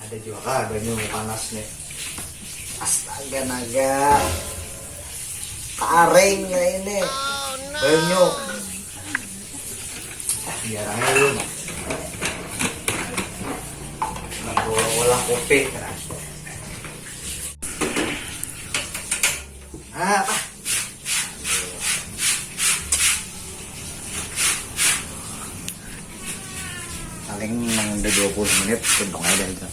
Ada juga banyu panas nih. Astaga naga. Taring na ini. Banyu. Jarang dulu. Olah kopi kan. Apa? Paling udah 20 menit tumpang aja itu.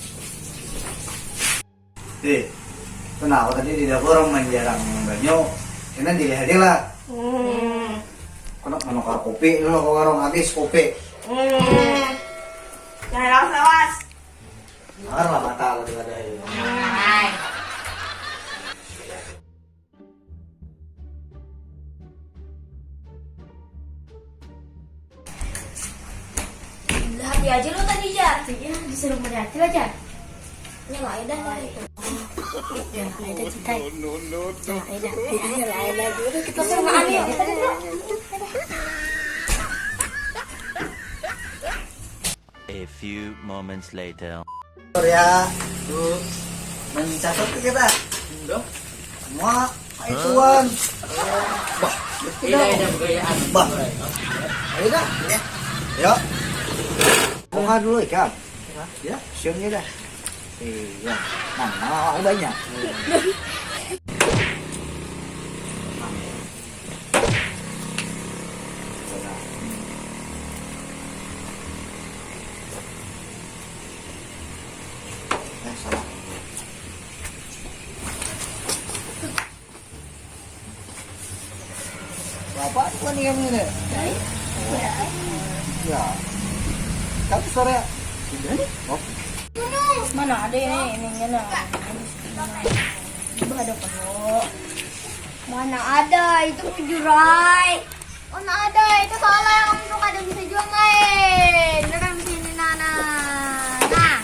Kenapa tadi di dapur menjarang banyu? Ini dilihat aja lah. Kenapa menukar kopi? Lu ke warung habis kopi. Jangan lawas. Ngar lah mata lu ada itu. Hati aja lo tadi Jar. Ya disuruh berhati lah Jar. Ini lah Aida lah itu. Ya Aida cinta. Ya Aida. Ya Aida dulu kita sama Ani. A few moments later. Ya, tuh mencatat ke kita. Udah. Semua ituan. Bah, Tidak ada begayaan. bah. Ayo dah. Ya. Bunga dulu ikan. Ya, siangnya dah. Iya. Nah, aku banyak. Salah. Bapak bukan yang ini. Ya. Kamu sore. Oh. Mana ada ini ininya nah. Coba ada penuh. Mana ada itu penjurai. Mana ada itu soalnya yang untuk ada bisa jual main. Dalam sini Nana. Nah.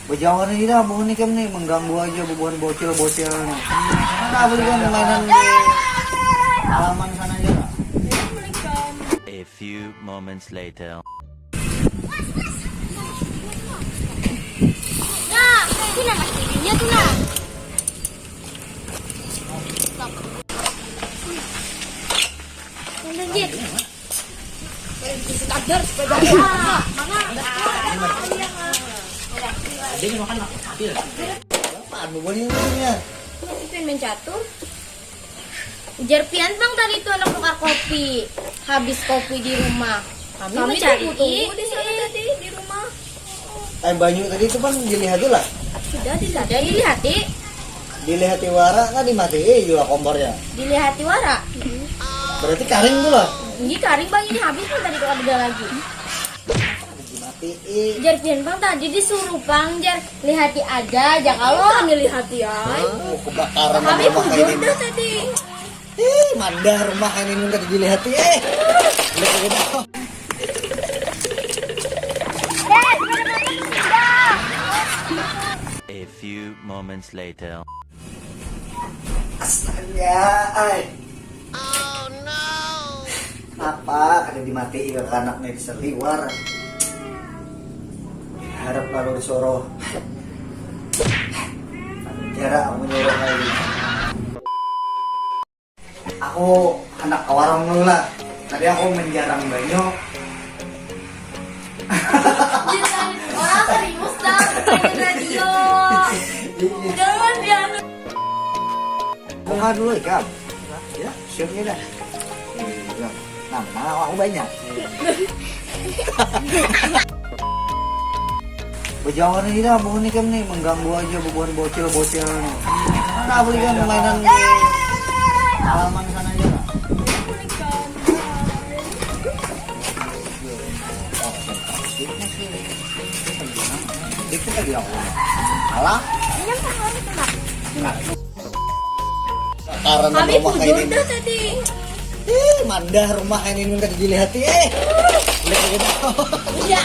Berjauhan ini dah, bukan ni nih mengganggu aja bubuhan bocil-bocil nih. Mana belikan mainan di halaman sana aja lah. A few moments later. Nah, itu nama tingginya tuh nah. Lanjut. Kadar sepeda. Mana? Dia makan ambil. Apaan bubuhan ini? Itu main catur. Ujar pian bang tadi tuh anak tukar kopi. Habis kopi di rumah. Kami cari di sana tadi di rumah. Banyu tadi itu kan dilihat dulu lah. Sudah dilihat di. Dilihati wara kan dimatiin juga kompornya. Dilihat wara. Berarti karing dulu lah. Ini karing bang ini habis kan tadi tuh ada lagi. Dimatiin. Jar pian bang tadi disuruh bang jar lihati aja kalau kami lihati ya. Oh, kebakaran Kami rumah pun ini. udah tadi. Mandah rumah ini nggak dilihat lihat gitu. A few moments later. Astaga, Oh no. Apa kada dimatiin ke anaknya bisa liwar. Harap lalu disuruh. Jarak aku nyuruh kayak gitu. Aku anak warung dulu lah. Tadi aku menjarang banyu. Orang serius dah main radio. Jangan jangan. Bunga dulu ikan. Ya, siangnya dah. Iya. Nah, aku banyak. Berjauhan ini dah, bukan ikan nih mengganggu aja bubuhan bocil-bocil nih. Mana belikan mainan di halaman sana aja lah. Dikit lagi aku. Alah. Karena Kami rumah pun kayak ini. udah tadi. Mandah rumah ini nggak dilihat lihat gitu. Iya.